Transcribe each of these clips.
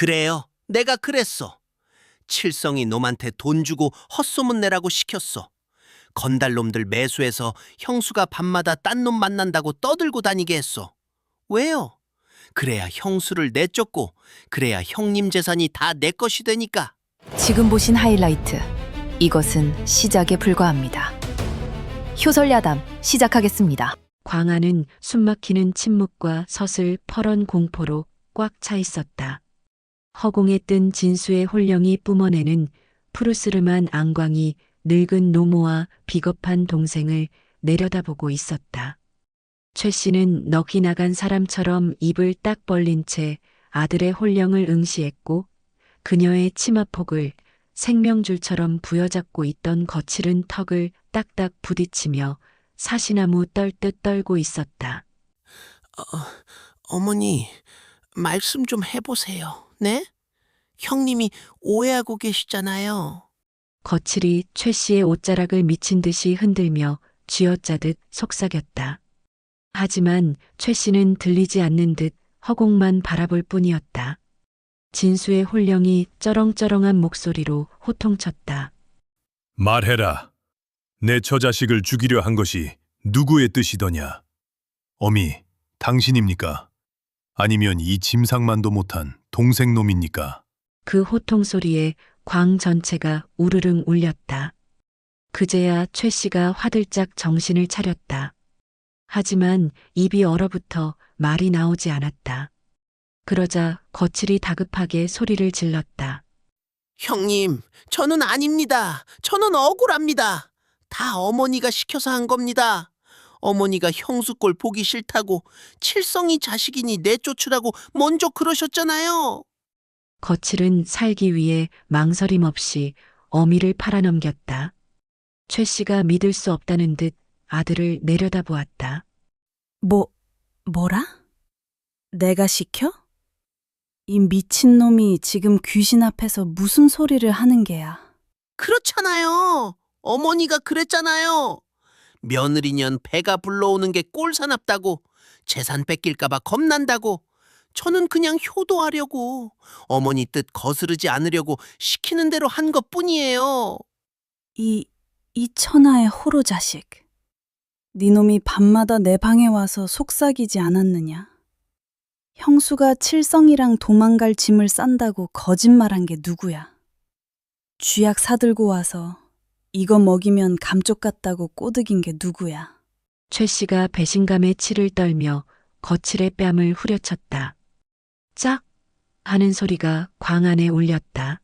그래요. 내가 그랬어. 칠성이 놈한테 돈 주고 헛소문 내라고 시켰어. 건달놈들 매수해서 형수가 밤마다 딴 놈 만난다고 떠들고 다니게 했어. 왜요? 그래야 형수를 내쫓고 그래야 형님 재산이 다 내 것이 되니까. 지금 보신 하이라이트. 이것은 시작에 불과합니다. 효설야담 시작하겠습니다. 광안은 숨막히는 침묵과 서슬 퍼런 공포로 꽉 차 있었다. 허공에 뜬 진수의 홀령이 뿜어내는 푸르스름한 안광이 늙은 노모와 비겁한 동생을 내려다보고 있었다. 최 씨는 넋이 나간 사람처럼 입을 딱 벌린 채 아들의 홀령을 응시했고 그녀의 치마폭을 생명줄처럼 부여잡고 있던 거칠은 턱을 딱딱 부딪히며 사시나무 떨듯 떨고 있었다. 어머니, 말씀 좀 해보세요. 네? 형님이 오해하고 계시잖아요. 거칠이 최 씨의 옷자락을 미친 듯이 흔들며 쥐어짜듯 속삭였다. 하지만 최 씨는 들리지 않는 듯 허공만 바라볼 뿐이었다. 진수의 홀령이 쩌렁쩌렁한 목소리로 호통쳤다. 말해라. 내 처자식을 죽이려 한 것이 누구의 뜻이더냐? 어미, 당신입니까? 아니면 이 짐상만도 못한 동생놈입니까? 그 호통 소리에 광 전체가 우르릉 울렸다. 그제야 최 씨가 화들짝 정신을 차렸다. 하지만 입이 얼어붙어 말이 나오지 않았다. 그러자 거칠이 다급하게 소리를 질렀다. 형님, 저는 아닙니다. 저는 억울합니다. 다 어머니가 시켜서 한 겁니다. 어머니가 형수 꼴 보기 싫다고 칠성이 자식이니 내쫓으라고 먼저 그러셨잖아요. 거칠은 살기 위해 망설임 없이 어미를 팔아넘겼다. 최 씨가 믿을 수 없다는 듯 아들을 내려다보았다. 뭐라? 내가 시켜? 이 미친놈이 지금 귀신 앞에서 무슨 소리를 하는 게야. 그렇잖아요. 어머니가 그랬잖아요. 며느리년 배가 불러오는 게 꼴사납다고, 재산 뺏길까봐 겁난다고. 저는 그냥 효도하려고, 어머니 뜻 거스르지 않으려고 시키는 대로 한 것뿐이에요. 이 천하의 호로 자식. 니놈이 밤마다 내 방에 와서 속삭이지 않았느냐. 형수가 칠성이랑 도망갈 짐을 싼다고 거짓말한 게 누구야. 쥐약 사들고 와서 이거 먹이면 감쪽 같다고 꼬드긴 게 누구야. 최 씨가 배신감에 치를 떨며 거칠의 뺨을 후려쳤다. 짝! 하는 소리가 광안에 울렸다.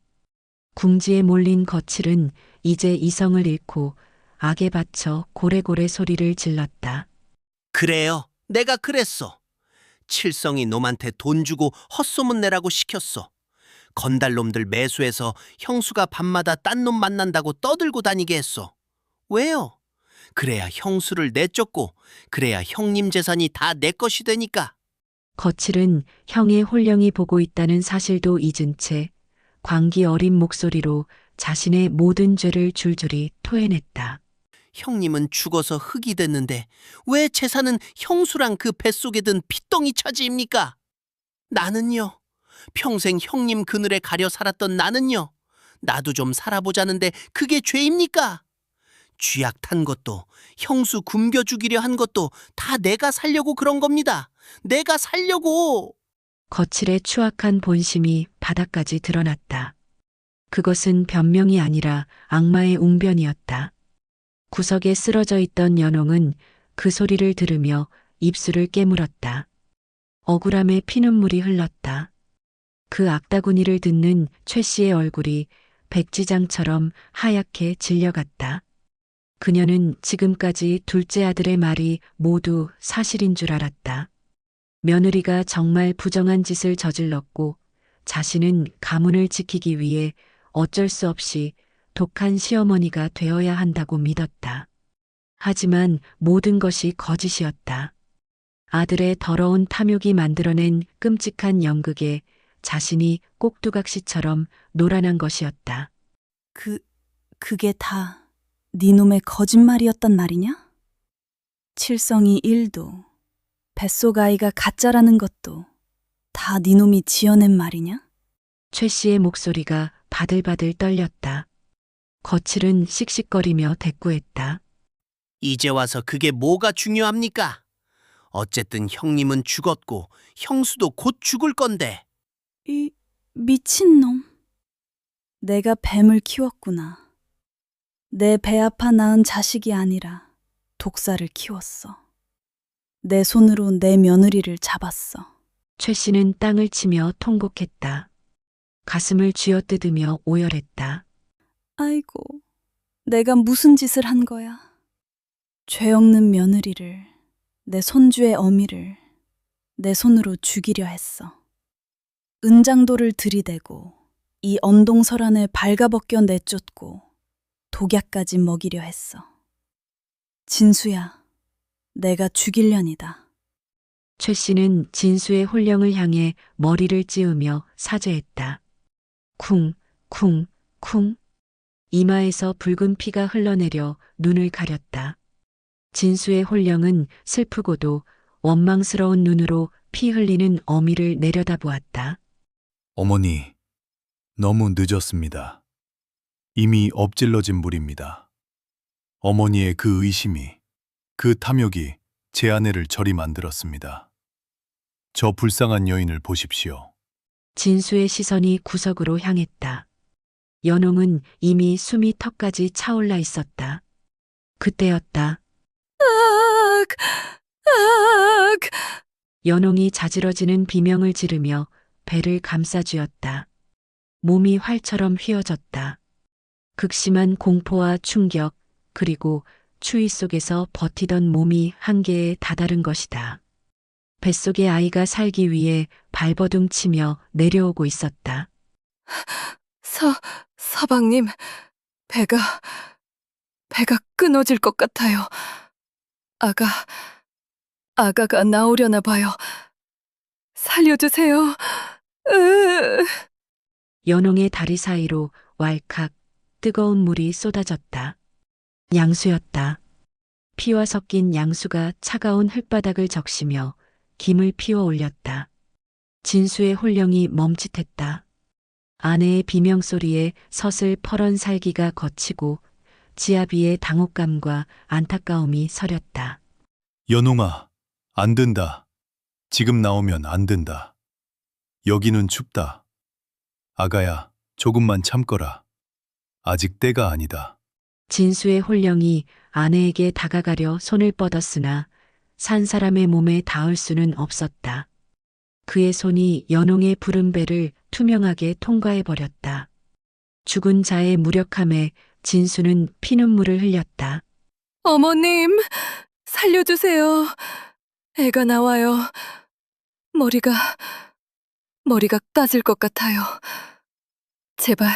궁지에 몰린 거칠은 이제 이성을 잃고 악에 받쳐 고래고래 소리를 질렀다. 그래요. 내가 그랬어. 칠성이 놈한테 돈 주고 헛소문 내라고 시켰어. 건달놈들 매수해서 형수가 밤마다 딴 놈 만난다고 떠들고 다니게 했어. 왜요? 그래야 형수를 내쫓고 그래야 형님 재산이 다 내 것이 되니까. 거칠은 형의 홀령이 보고 있다는 사실도 잊은 채 광기 어린 목소리로 자신의 모든 죄를 줄줄이 토해냈다. 형님은 죽어서 흙이 됐는데 왜 재산은 형수랑 그 뱃속에 든 핏덩이 차지입니까? 나는요. 평생 형님 그늘에 가려 살았던 나는요. 나도 좀 살아보자는데 그게 죄입니까? 쥐약 탄 것도 형수 굶겨 죽이려 한 것도 다 내가 살려고 그런 겁니다. 내가 살려고. 거칠의 추악한 본심이 바닥까지 드러났다. 그것은 변명이 아니라 악마의 웅변이었다. 구석에 쓰러져 있던 연홍은 그 소리를 들으며 입술을 깨물었다. 억울함에 피눈물이 흘렀다. 그 악다구니를 듣는 최 씨의 얼굴이 백지장처럼 하얗게 질려갔다. 그녀는 지금까지 둘째 아들의 말이 모두 사실인 줄 알았다. 며느리가 정말 부정한 짓을 저질렀고 자신은 가문을 지키기 위해 어쩔 수 없이 독한 시어머니가 되어야 한다고 믿었다. 하지만 모든 것이 거짓이었다. 아들의 더러운 탐욕이 만들어낸 끔찍한 연극에 자신이 꼭두각시처럼 노란한 것이었다. 그게 다 니놈의 거짓말이었단 말이냐? 칠성이 1도, 뱃속 아이가 가짜라는 것도 다 니놈이 지어낸 말이냐? 최 씨의 목소리가 바들바들 떨렸다. 거칠은 씩씩거리며 대꾸했다. 이제 와서 그게 뭐가 중요합니까? 어쨌든 형님은 죽었고 형수도 곧 죽을 건데. 이 미친놈. 내가 뱀을 키웠구나. 내 배 아파 낳은 자식이 아니라 독사를 키웠어. 내 손으로 내 며느리를 잡았어. 최 씨는 땅을 치며 통곡했다. 가슴을 쥐어뜯으며 오열했다. 아이고, 내가 무슨 짓을 한 거야. 죄 없는 며느리를, 내 손주의 어미를 내 손으로 죽이려 했어. 은장도를 들이대고 이 언동설안을 발가벗겨 내쫓고 독약까지 먹이려 했어. 진수야, 내가 죽일련이다. 최 씨는 진수의 혼령을 향해 머리를 찌우며 사죄했다. 쿵, 쿵, 쿵. 이마에서 붉은 피가 흘러내려 눈을 가렸다. 진수의 혼령은 슬프고도 원망스러운 눈으로 피 흘리는 어미를 내려다보았다. 어머니, 너무 늦었습니다. 이미 엎질러진 물입니다. 어머니의 그 의심이, 그 탐욕이 제 아내를 저리 만들었습니다. 저 불쌍한 여인을 보십시오. 진수의 시선이 구석으로 향했다. 연홍은 이미 숨이 턱까지 차올라 있었다. 그때였다. 악! 악! 연홍이 자지러지는 비명을 지르며 배를 감싸쥐었다. 몸이 활처럼 휘어졌다. 극심한 공포와 충격, 그리고 추위 속에서 버티던 몸이 한계에 다다른 것이다. 뱃속의 아이가 살기 위해 발버둥 치며 내려오고 있었다. 서방님, 배가 끊어질 것 같아요. 아가가 나오려나 봐요. 살려주세요. 연홍의 다리 사이로 왈칵 뜨거운 물이 쏟아졌다. 양수였다. 피와 섞인 양수가 차가운 흙바닥을 적시며 김을 피워 올렸다. 진수의 혼령이 멈칫했다. 아내의 비명소리에 서슬 퍼런 살기가 거치고 지아비의 당혹감과 안타까움이 서렸다. 연홍아, 안 된다. 지금 나오면 안 된다. 여기는 춥다. 아가야, 조금만 참거라. 아직 때가 아니다. 진수의 혼령이 아내에게 다가가려 손을 뻗었으나 산 사람의 몸에 닿을 수는 없었다. 그의 손이 연홍의 푸른 배를 투명하게 통과해버렸다. 죽은 자의 무력함에 진수는 피눈물을 흘렸다. 어머님, 살려주세요. 애가 나와요. 머리가 까질 것 같아요. 제발,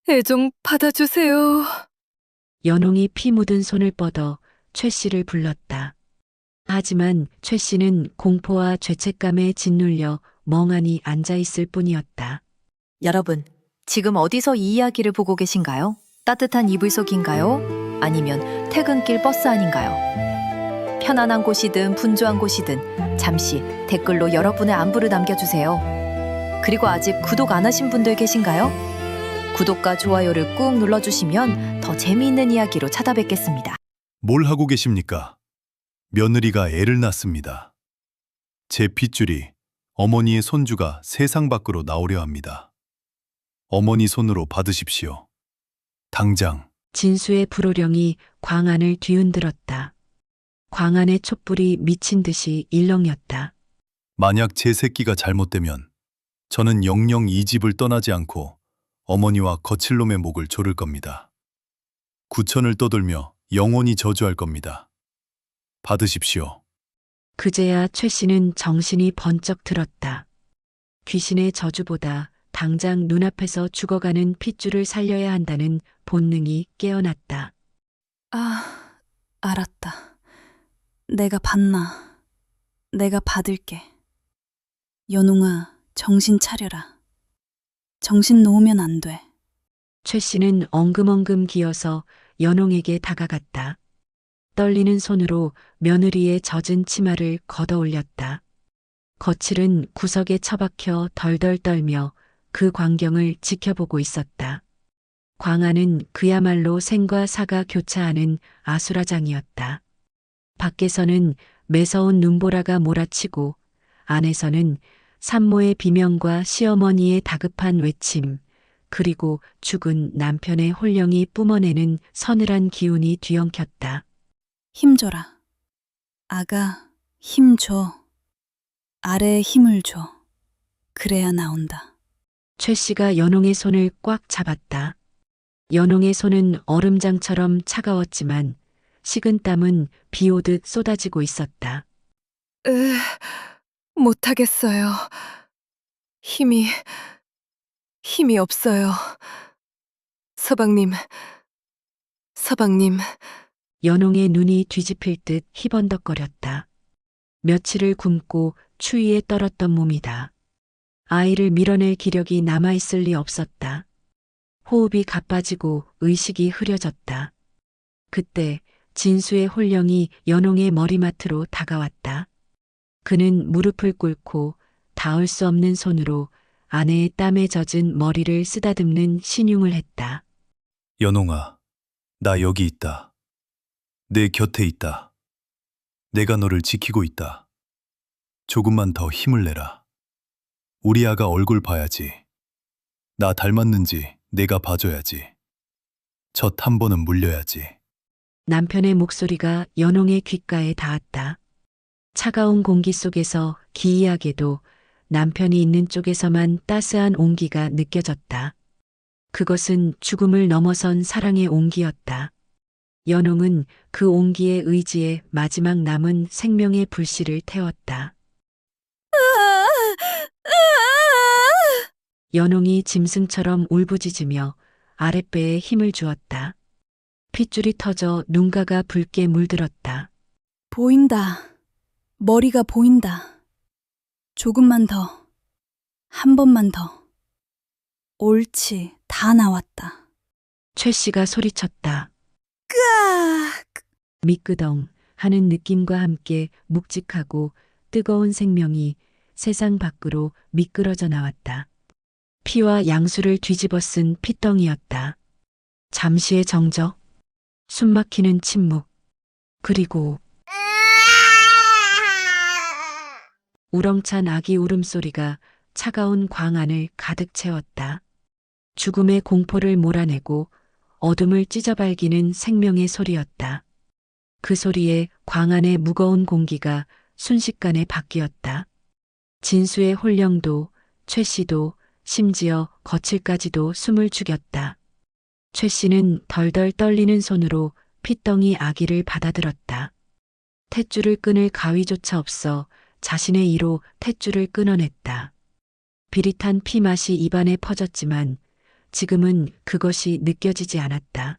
애 좀 받아주세요. 연홍이 피 묻은 손을 뻗어 최 씨를 불렀다. 하지만 최 씨는 공포와 죄책감에 짓눌려 멍하니 앉아있을 뿐이었다. 여러분, 지금 어디서 이 이야기를 보고 계신가요? 따뜻한 이불 속인가요? 아니면 퇴근길 버스 안인가요? 편안한 곳이든 분주한 곳이든 잠시 댓글로 여러분의 안부를 남겨주세요. 그리고 아직 구독 안 하신 분들 계신가요? 구독과 좋아요를 꾹 눌러주시면 더 재미있는 이야기로 찾아뵙겠습니다. 뭘 하고 계십니까? 며느리가 애를 낳습니다. 제 핏줄이 어머니의 손주가 세상 밖으로 나오려 합니다. 어머니 손으로 받으십시오. 당장. 진수의 불호령이 광안을 뒤흔들었다. 광안의 촛불이 미친 듯이 일렁였다. 만약 제 새끼가 잘못되면 저는 영영 이 집을 떠나지 않고 어머니와 거칠놈의 목을 조를 겁니다. 구천을 떠돌며 영원히 저주할 겁니다. 받으십시오. 그제야 최 씨는 정신이 번쩍 들었다. 귀신의 저주보다 당장 눈앞에서 죽어가는 핏줄을 살려야 한다는 본능이 깨어났다. 아, 알았다. 내가 받나. 내가 받을게. 연홍아, 정신 차려라. 정신 놓으면 안 돼. 최 씨는 엉금엉금 기어서 연홍에게 다가갔다. 떨리는 손으로 며느리의 젖은 치마를 걷어 올렸다. 거칠은 구석에 처박혀 덜덜 떨며 그 광경을 지켜보고 있었다. 광안은 그야말로 생과 사가 교차하는 아수라장이었다. 밖에서는 매서운 눈보라가 몰아치고 안에서는 산모의 비명과 시어머니의 다급한 외침, 그리고 죽은 남편의 홀령이 뿜어내는 서늘한 기운이 뒤엉켰다. 힘줘라. 아가, 힘줘. 아래에 힘을 줘. 그래야 나온다. 최 씨가 연홍의 손을 꽉 잡았다. 연홍의 손은 얼음장처럼 차가웠지만 식은땀은 비 오듯 쏟아지고 있었다. 못하겠어요. 힘이 없어요. 서방님. 연홍의 눈이 뒤집힐 듯 희번덕거렸다. 며칠을 굶고 추위에 떨었던 몸이다. 아이를 밀어낼 기력이 남아있을 리 없었다. 호흡이 가빠지고 의식이 흐려졌다. 그때 진수의 홀령이 연홍의 머리맡으로 다가왔다. 그는 무릎을 꿇고 닿을 수 없는 손으로 아내의 땀에 젖은 머리를 쓰다듬는 신용을 했다. 연홍아, 나 여기 있다. 내 곁에 있다. 내가 너를 지키고 있다. 조금만 더 힘을 내라. 우리 아가 얼굴 봐야지. 나 닮았는지 내가 봐줘야지. 젖 한 번은 물려야지. 남편의 목소리가 연홍의 귓가에 닿았다. 차가운 공기 속에서 기이하게도 남편이 있는 쪽에서만 따스한 온기가 느껴졌다. 그것은 죽음을 넘어선 사랑의 온기였다. 연홍은 그 온기의 의지에 마지막 남은 생명의 불씨를 태웠다. 연홍이 짐승처럼 울부짖으며 아랫배에 힘을 주었다. 핏줄이 터져 눈가가 붉게 물들었다. 보인다. 머리가 보인다. 조금만 더. 한 번만 더. 옳지. 다 나왔다. 최 씨가 소리쳤다. 으악! 미끄덩 하는 느낌과 함께 묵직하고 뜨거운 생명이 세상 밖으로 미끄러져 나왔다. 피와 양수를 뒤집어 쓴 핏덩이였다. 잠시의 정적, 숨막히는 침묵, 그리고 우렁찬 아기 울음소리가 차가운 광안을 가득 채웠다. 죽음의 공포를 몰아내고 어둠을 찢어발기는 생명의 소리였다. 그 소리에 광안의 무거운 공기가 순식간에 바뀌었다. 진수의 홀령도 최 씨도 심지어 거칠까지도 숨을 죽였다. 최 씨는 덜덜 떨리는 손으로 핏덩이 아기를 받아들었다. 탯줄을 끊을 가위조차 없어 자신의 이로 탯줄을 끊어냈다. 비릿한 피 맛이 입안에 퍼졌지만 지금은 그것이 느껴지지 않았다.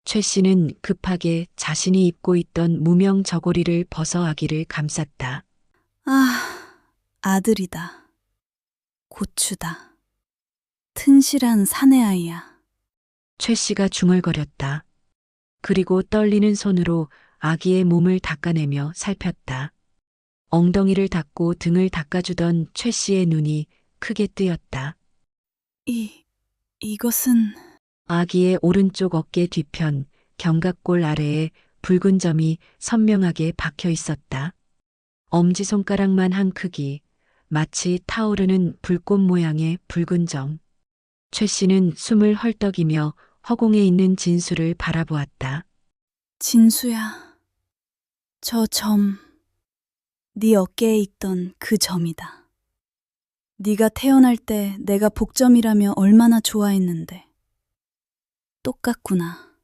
최 씨는 급하게 자신이 입고 있던 무명 저고리를 벗어 아기를 감쌌다. 아, 아들이다. 고추다. 튼실한 사내아이야. 최 씨가 중얼거렸다. 그리고 떨리는 손으로 아기의 몸을 닦아내며 살폈다. 엉덩이를 닦고 등을 닦아주던 최 씨의 눈이 크게 뜨였다. 이것은... 아기의 오른쪽 어깨 뒤편 견갑골 아래에 붉은 점이 선명하게 박혀 있었다. 엄지손가락만 한 크기, 마치 타오르는 불꽃 모양의 붉은 점. 최 씨는 숨을 헐떡이며 허공에 있는 진수를 바라보았다. 진수야. 저 점, 네 어깨에 있던 그 점이다. 네가 태어날 때 내가 복점이라며 얼마나 좋아했는데. 똑같구나.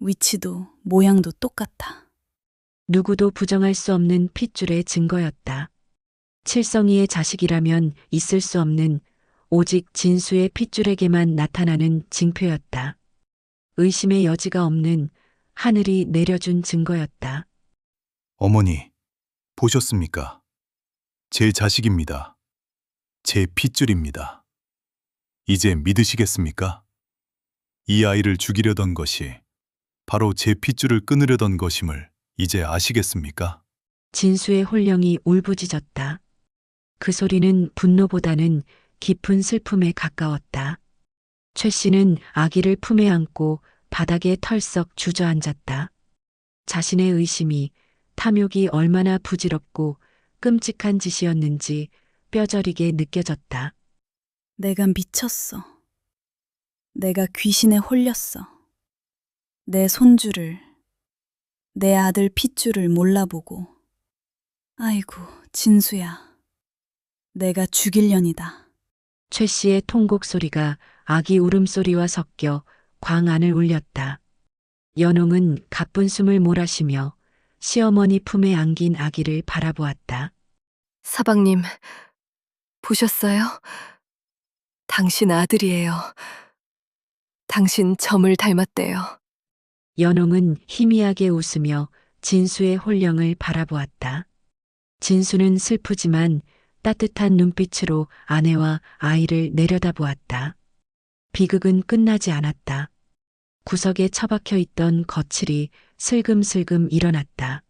위치도 모양도 똑같아. 누구도 부정할 수 없는 핏줄의 증거였다. 칠성이의 자식이라면 있을 수 없는 오직 진수의 핏줄에게만 나타나는 징표였다. 의심의 여지가 없는 하늘이 내려준 증거였다. 어머니, 보셨습니까? 제 자식입니다. 제 핏줄입니다. 이제 믿으시겠습니까? 이 아이를 죽이려던 것이 바로 제 핏줄을 끊으려던 것임을 이제 아시겠습니까? 진수의 홀령이 울부짖었다. 그 소리는 분노보다는 깊은 슬픔에 가까웠다. 최 씨는 아기를 품에 안고 바닥에 털썩 주저앉았다. 자신의 의심이, 탐욕이 얼마나 부질없고 끔찍한 짓이었는지 뼈저리게 느껴졌다. 내가 미쳤어. 내가 귀신에 홀렸어. 내 손주를, 내 아들 핏줄을 몰라보고. 아이고, 진수야. 내가 죽일년이다. 최 씨의 통곡 소리가 아기 울음소리와 섞여 광 안을 울렸다. 연홍은 가쁜 숨을 몰아쉬며 시어머니 품에 안긴 아기를 바라보았다. 서방님, 보셨어요? 당신 아들이에요. 당신 점을 닮았대요. 연홍은 희미하게 웃으며 진수의 홀령을 바라보았다. 진수는 슬프지만 따뜻한 눈빛으로 아내와 아이를 내려다보았다. 비극은 끝나지 않았다. 구석에 처박혀 있던 거칠이 슬금슬금 일어났다.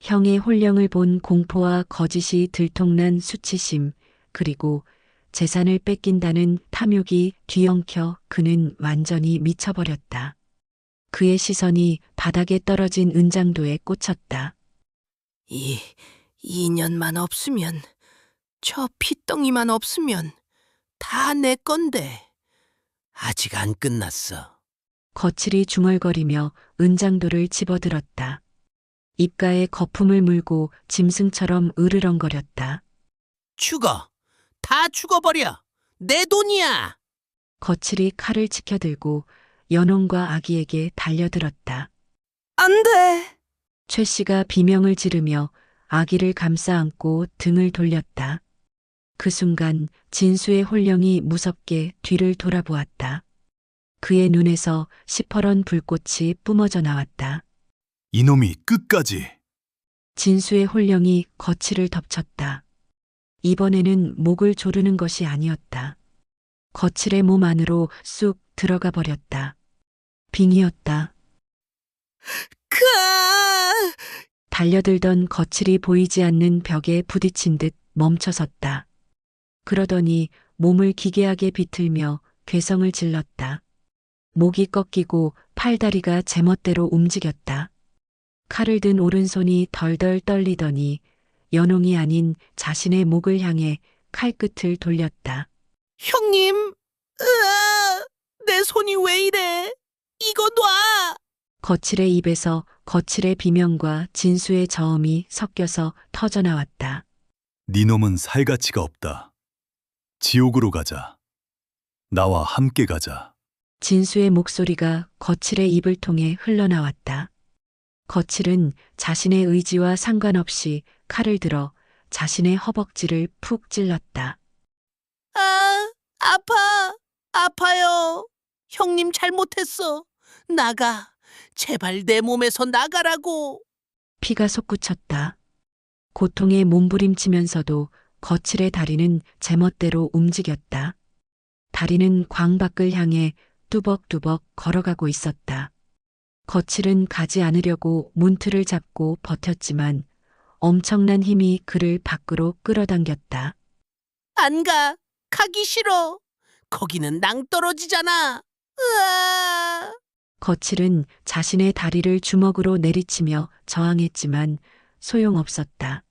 형의 홀령을 본 공포와 거짓이 들통난 수치심, 그리고 재산을 뺏긴다는 탐욕이 뒤엉켜 그는 완전히 미쳐버렸다. 그의 시선이 바닥에 떨어진 은장도에 꽂혔다. 이 2년만 없으면, 저 핏덩이만 없으면 다 내 건데. 아직 안 끝났어. 거칠이 중얼거리며 은장도를 집어들었다. 입가에 거품을 물고 짐승처럼 으르렁거렸다. 죽어. 다 죽어버려. 내 돈이야. 거칠이 칼을 치켜들고 연홍과 아기에게 달려들었다. 안 돼! 최 씨가 비명을 지르며 아기를 감싸 안고 등을 돌렸다. 그 순간 진수의 홀령이 무섭게 뒤를 돌아보았다. 그의 눈에서 시퍼런 불꽃이 뿜어져 나왔다. 이놈이 끝까지. 진수의 홀령이 거칠을 덮쳤다. 이번에는 목을 조르는 것이 아니었다. 거칠의 몸 안으로 쑥 들어가 버렸다. 빙이었다. 달려들던 거칠이 보이지 않는 벽에 부딪힌 듯 멈춰섰다. 그러더니 몸을 기괴하게 비틀며 괴성을 질렀다. 목이 꺾이고 팔다리가 제멋대로 움직였다. 칼을 든 오른손이 덜덜 떨리더니 연홍이 아닌 자신의 목을 향해 칼끝을 돌렸다. 형님, 으아, 내 손이 왜 이래? 이거 놔! 거칠의 입에서 거칠의 비명과 진수의 저음이 섞여서 터져나왔다. 니놈은 살 가치가 없다. 지옥으로 가자. 나와 함께 가자. 진수의 목소리가 거칠의 입을 통해 흘러나왔다. 거칠은 자신의 의지와 상관없이 칼을 들어 자신의 허벅지를 푹 찔렀다. 아, 아파요. 형님 잘못했어. 나가. 제발 내 몸에서 나가라고. 피가 솟구쳤다. 고통에 몸부림치면서도 거칠의 다리는 제멋대로 움직였다. 다리는 광 밖을 향해 뚜벅뚜벅 걸어가고 있었다. 거칠은 가지 않으려고 문틀을 잡고 버텼지만 엄청난 힘이 그를 밖으로 끌어당겼다. 안 가. 가기 싫어. 거기는 낭떠러지잖아. 으아! 거칠은 자신의 다리를 주먹으로 내리치며 저항했지만 소용없었다.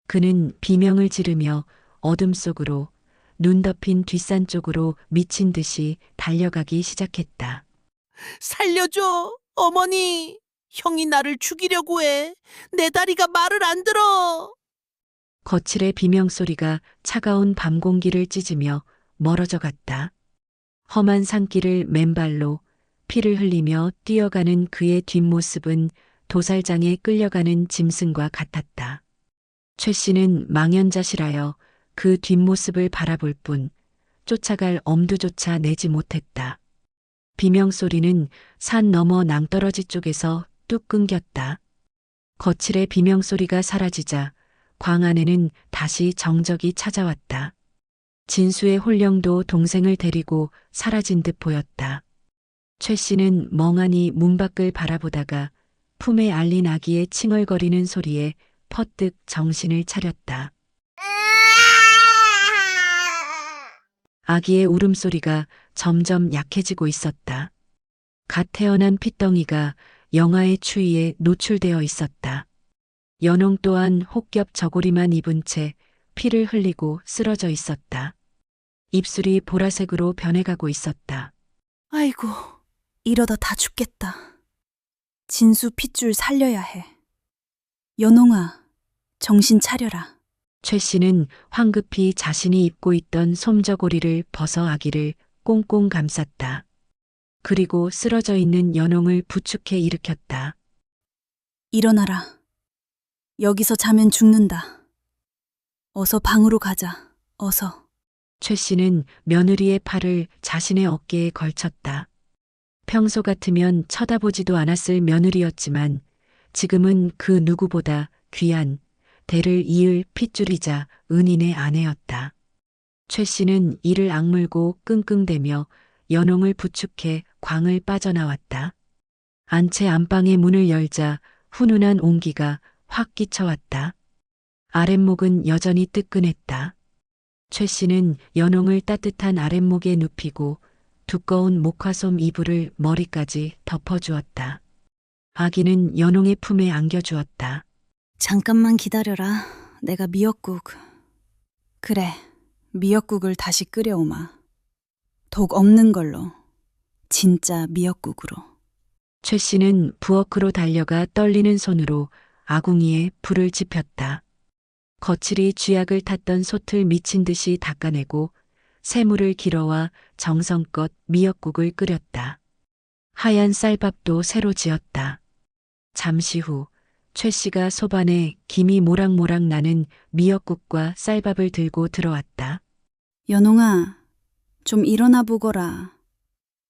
그는 비명을 지르며 어둠 속으로 눈 덮인 뒷산 쪽으로 미친 듯이 달려가기 시작했다. 살려줘, 어머니. 형이 나를 죽이려고 해. 내 다리가 말을 안 들어. 거칠의 비명소리가 차가운 밤 공기를 찢으며 멀어져 갔다. 험한 산길을 맨발로 피를 흘리며 뛰어가는 그의 뒷모습은 도살장에 끌려가는 짐승과 같았다. 최 씨는 망연자실하여 그 뒷모습을 바라볼 뿐 쫓아갈 엄두조차 내지 못했다. 비명소리는 산 너머 낭떠러지 쪽에서 뚝 끊겼다. 거칠의 비명소리가 사라지자 광 안에는 다시 정적이 찾아왔다. 진수의 홀령도 동생을 데리고 사라진 듯 보였다. 최 씨는 멍하니 문 밖을 바라보다가 품에 안린 아기의 칭얼거리는 소리에 퍼뜩 정신을 차렸다. 아기의 울음소리가 점점 약해지고 있었다. 갓 태어난 핏덩이가 영하의 추위에 노출되어 있었다. 연홍 또한 혹겹 저고리만 입은 채 피를 흘리고 쓰러져 있었다. 입술이 보라색으로 변해가고 있었다. 아이고, 이러다 다 죽겠다. 진수 핏줄 살려야 해. 연홍아, 정신 차려라. 최 씨는 황급히 자신이 입고 있던 솜저고리를 벗어 아기를 꽁꽁 감쌌다. 그리고 쓰러져 있는 연홍을 부축해 일으켰다. 일어나라. 여기서 자면 죽는다. 어서 방으로 가자. 어서. 최 씨는 며느리의 팔을 자신의 어깨에 걸쳤다. 평소 같으면 쳐다보지도 않았을 며느리였지만 지금은 그 누구보다 귀한 대를 이을 핏줄이자 은인의 아내였다. 최 씨는 이를 악물고 끙끙대며 연홍을 부축해 광을 빠져나왔다. 안채 안방의 문을 열자 훈훈한 온기가 확 끼쳐왔다. 아랫목은 여전히 뜨끈했다. 최 씨는 연홍을 따뜻한 아랫목에 눕히고 두꺼운 목화솜 이불을 머리까지 덮어주었다. 아기는 연홍의 품에 안겨주었다. 잠깐만 기다려라. 내가 미역국. 그래, 미역국을 다시 끓여오마. 독 없는 걸로. 진짜 미역국으로. 최 씨는 부엌으로 달려가 떨리는 손으로 아궁이에 불을 지폈다. 거칠이 쥐약을 탔던 솥을 미친 듯이 닦아내고 새물을 길어와 정성껏 미역국을 끓였다. 하얀 쌀밥도 새로 지었다. 잠시 후 최 씨가 소반에 김이 모락모락 나는 미역국과 쌀밥을 들고 들어왔다. 연홍아, 좀 일어나 보거라.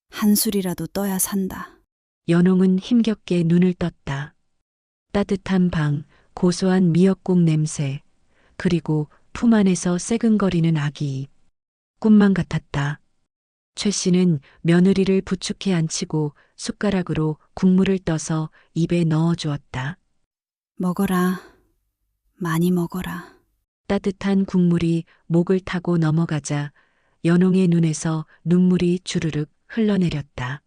한술이라도 떠야 산다. 연홍은 힘겹게 눈을 떴다. 따뜻한 방, 고소한 미역국 냄새, 그리고 품 안에서 새근거리는 아기 입. 꿈만 같았다. 최 씨는 며느리를 부축해 앉히고 숟가락으로 국물을 떠서 입에 넣어 주었다. 먹어라. 많이 먹어라. 따뜻한 국물이 목을 타고 넘어가자 연홍의 눈에서 눈물이 주르륵 흘러내렸다.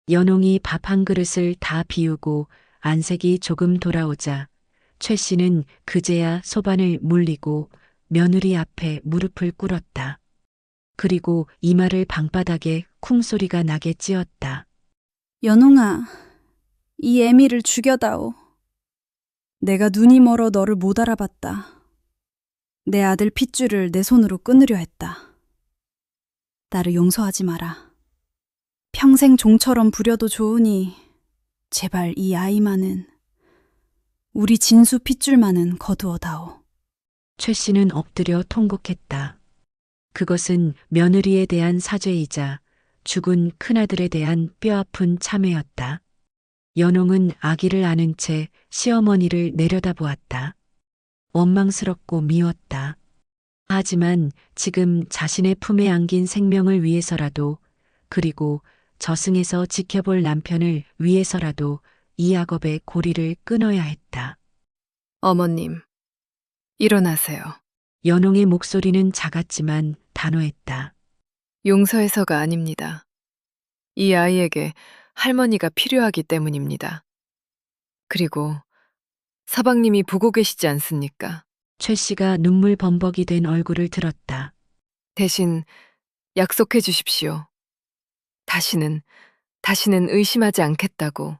연홍이 밥 한 그릇을 다 비우고 안색이 조금 돌아오자 최 씨는 그제야 소반을 물리고 며느리 앞에 무릎을 꿇었다. 그리고 이마를 방바닥에 쿵소리가 나게 찧었다. 연홍아, 이 애미를 죽여다오. 내가 눈이 멀어 너를 못 알아봤다. 내 아들 핏줄을 내 손으로 끊으려 했다. 나를 용서하지 마라. 평생 종처럼 부려도 좋으니 제발 이 아이만은, 우리 진수 핏줄만은 거두어다오. 최 씨는 엎드려 통곡했다. 그것은 며느리에 대한 사죄이자 죽은 큰아들에 대한 뼈아픈 참회였다. 연홍은 아기를 안은 채 시어머니를 내려다보았다. 원망스럽고 미웠다. 하지만 지금 자신의 품에 안긴 생명을 위해서라도, 그리고 저승에서 지켜볼 남편을 위해서라도 이 악업의 고리를 끊어야 했다. 어머님, 일어나세요. 연홍의 목소리는 작았지만 단호했다. 용서해서가 아닙니다. 이 아이에게 할머니가 필요하기 때문입니다. 그리고 서방님이 보고 계시지 않습니까? 최 씨가 눈물 범벅이 된 얼굴을 들었다. 대신 약속해 주십시오. 다시는 의심하지 않겠다고.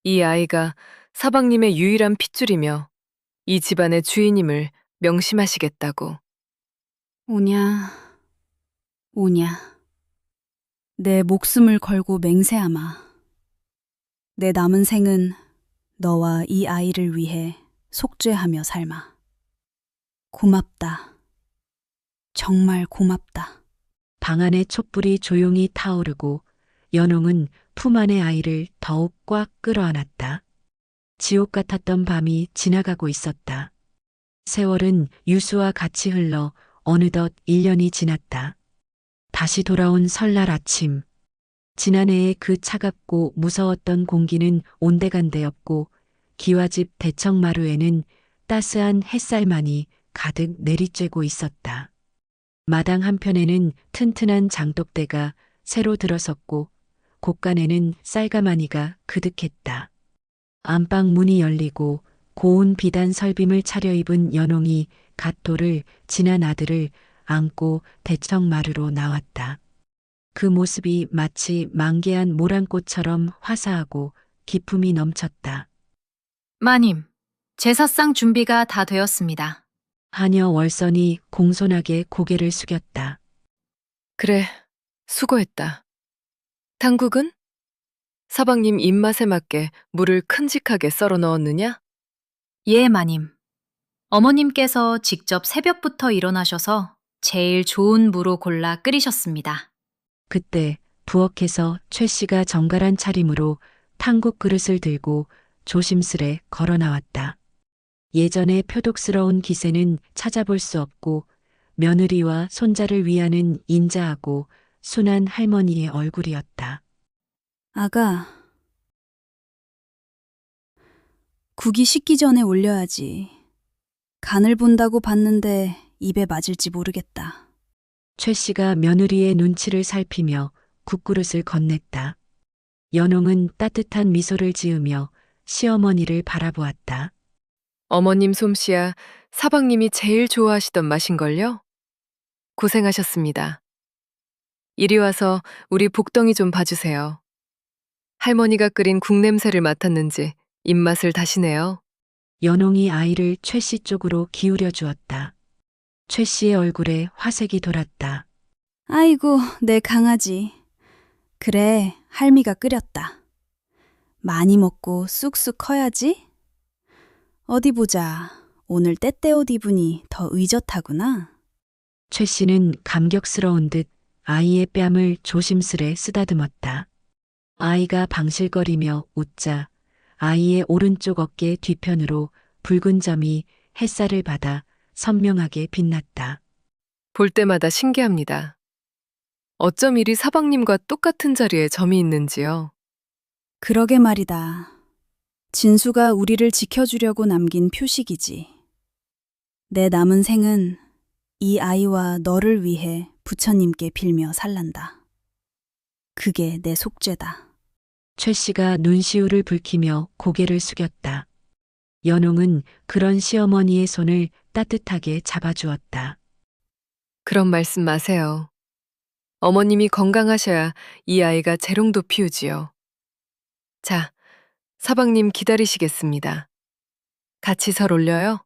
이 아이가 서방님의 유일한 핏줄이며 이 집안의 주인임을 명심하시겠다고. 오냐, 오냐. 내 목숨을 걸고 맹세하마. 내 남은 생은 너와 이 아이를 위해 속죄하며 살마. 고맙다. 정말 고맙다. 방 안의 촛불이 조용히 타오르고 연홍은 품 안의 아이를 더욱 꽉 끌어안았다. 지옥 같았던 밤이 지나가고 있었다. 세월은 유수와 같이 흘러 어느덧 1년이 지났다. 다시 돌아온 설날 아침. 지난해의 그 차갑고 무서웠던 공기는 온데간데 없고 기와집 대청마루에는 따스한 햇살만이 가득 내리쬐고 있었다. 마당 한편에는 튼튼한 장독대가 새로 들어섰고 곳간에는 쌀가마니가 그득했다. 안방 문이 열리고 고운 비단 설빔을 차려입은 연홍이 갓돌을 지난 아들을 안고 대청마루로 나왔다. 그 모습이 마치 만개한 모란꽃처럼 화사하고 기품이 넘쳤다. 마님, 제사상 준비가 다 되었습니다. 하녀 월선이 공손하게 고개를 숙였다. 그래, 수고했다. 당국은? 사방님 입맛에 맞게 물을 큼직하게 썰어 넣었느냐? 예, 마님. 어머님께서 직접 새벽부터 일어나셔서 제일 좋은 무로 골라 끓이셨습니다. 그때 부엌에서 최 씨가 정갈한 차림으로 탕국 그릇을 들고 조심스레 걸어 나왔다. 예전의 표독스러운 기세는 찾아볼 수 없고 며느리와 손자를 위하는 인자하고 순한 할머니의 얼굴이었다. 아가, 국이 식기 전에 올려야지. 간을 본다고 봤는데 입에 맞을지 모르겠다. 최 씨가 며느리의 눈치를 살피며 국그릇을 건넸다. 연홍은 따뜻한 미소를 지으며 시어머니를 바라보았다. 어머님 솜씨야 사방님이 제일 좋아하시던 맛인걸요? 고생하셨습니다. 이리 와서 우리 복덩이 좀 봐주세요. 할머니가 끓인 국 냄새를 맡았는지 입맛을 다시네요. 연홍이 아이를 최 씨 쪽으로 기울여 주었다. 최 씨의 얼굴에 화색이 돌았다. 아이고, 내 강아지. 그래, 할미가 끓였다. 많이 먹고 쑥쑥 커야지. 어디 보자. 오늘 때때옷 입으니 더 의젓하구나. 최 씨는 감격스러운 듯 아이의 뺨을 조심스레 쓰다듬었다. 아이가 방실거리며 웃자 아이의 오른쪽 어깨 뒤편으로 붉은 점이 햇살을 받아 선명하게 빛났다. 볼 때마다 신기합니다. 어쩜 이리 사방님과 똑같은 자리에 점이 있는지요. 그러게 말이다. 진수가 우리를 지켜주려고 남긴 표식이지. 내 남은 생은 이 아이와 너를 위해 부처님께 빌며 살란다. 그게 내 속죄다. 최 씨가 눈시울을 붉히며 고개를 숙였다. 연홍은 그런 시어머니의 손을 따뜻하게 잡아주었다. 그런 말씀 마세요. 어머님이 건강하셔야 이 아이가 재롱도 피우지요. 자, 사방님 기다리시겠습니다. 같이 설 올려요?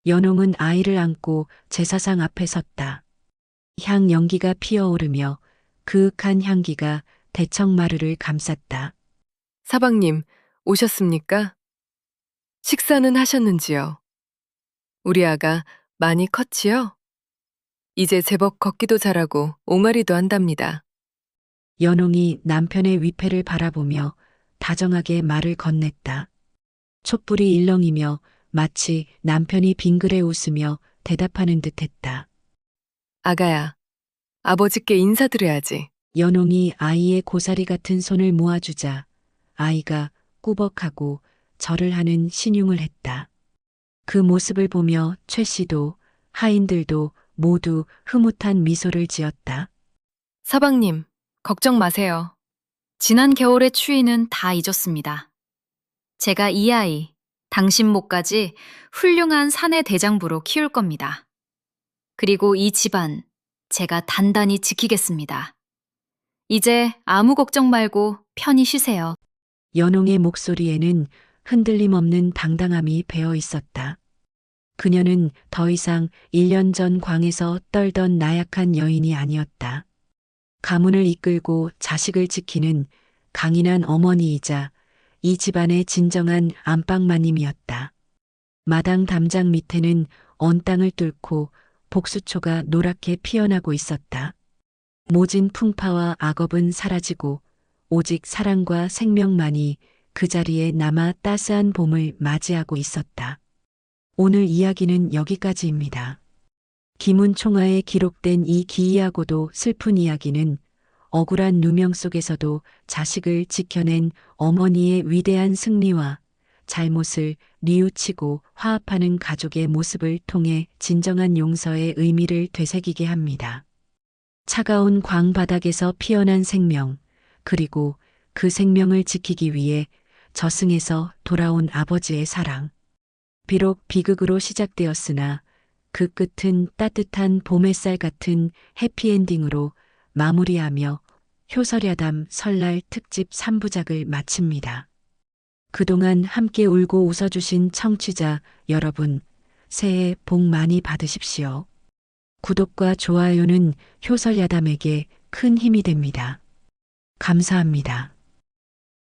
연홍은 아이를 안고 제사상 앞에 섰다. 향 연기가 피어오르며 그윽한 향기가 대청마루를 감쌌다. 사방님, 오셨습니까? 식사는 하셨는지요? 우리 아가 많이 컸지요? 이제 제법 걷기도 잘하고 옹알이도 한답니다. 연홍이 남편의 위패를 바라보며 다정하게 말을 건넸다. 촛불이 일렁이며 마치 남편이 빙그레 웃으며 대답하는 듯했다. 아가야, 아버지께 인사드려야지. 연홍이 아이의 고사리 같은 손을 모아주자 아이가 꾸벅하고 절을 하는 신용을 했다. 그 모습을 보며 최 씨도 하인들도 모두 흐뭇한 미소를 지었다. 사방님, 걱정 마세요. 지난 겨울의 추위는 다 잊었습니다. 제가 이 아이, 당신 목까지 훌륭한 사내 대장부로 키울 겁니다. 그리고 이 집안, 제가 단단히 지키겠습니다. 이제 아무 걱정 말고 편히 쉬세요. 연홍의 목소리에는 흔들림 없는 당당함이 배어 있었다. 그녀는 더 이상 1년 전 광에서 떨던 나약한 여인이 아니었다. 가문을 이끌고 자식을 지키는 강인한 어머니이자 이 집안의 진정한 안방마님이었다. 마당 담장 밑에는 언 땅을 뚫고 복수초가 노랗게 피어나고 있었다. 모진 풍파와 악업은 사라지고 오직 사랑과 생명만이 그 자리에 남아 따스한 봄을 맞이하고 있었다. 오늘 이야기는 여기까지입니다. 김훈 총화에 기록된 이 기이하고도 슬픈 이야기는 억울한 누명 속에서도 자식을 지켜낸 어머니의 위대한 승리와 잘못을 뉘우치고 화합하는 가족의 모습을 통해 진정한 용서의 의미를 되새기게 합니다. 차가운 광바닥에서 피어난 생명, 그리고 그 생명을 지키기 위해 저승에서 돌아온 아버지의 사랑. 비록 비극으로 시작되었으나 그 끝은 따뜻한 봄 햇살 같은 해피엔딩으로 마무리하며 효설야담 설날 특집 3부작을 마칩니다. 그동안 함께 울고 웃어주신 청취자 여러분, 새해 복 많이 받으십시오. 구독과 좋아요는 효설야담에게 큰 힘이 됩니다. 감사합니다.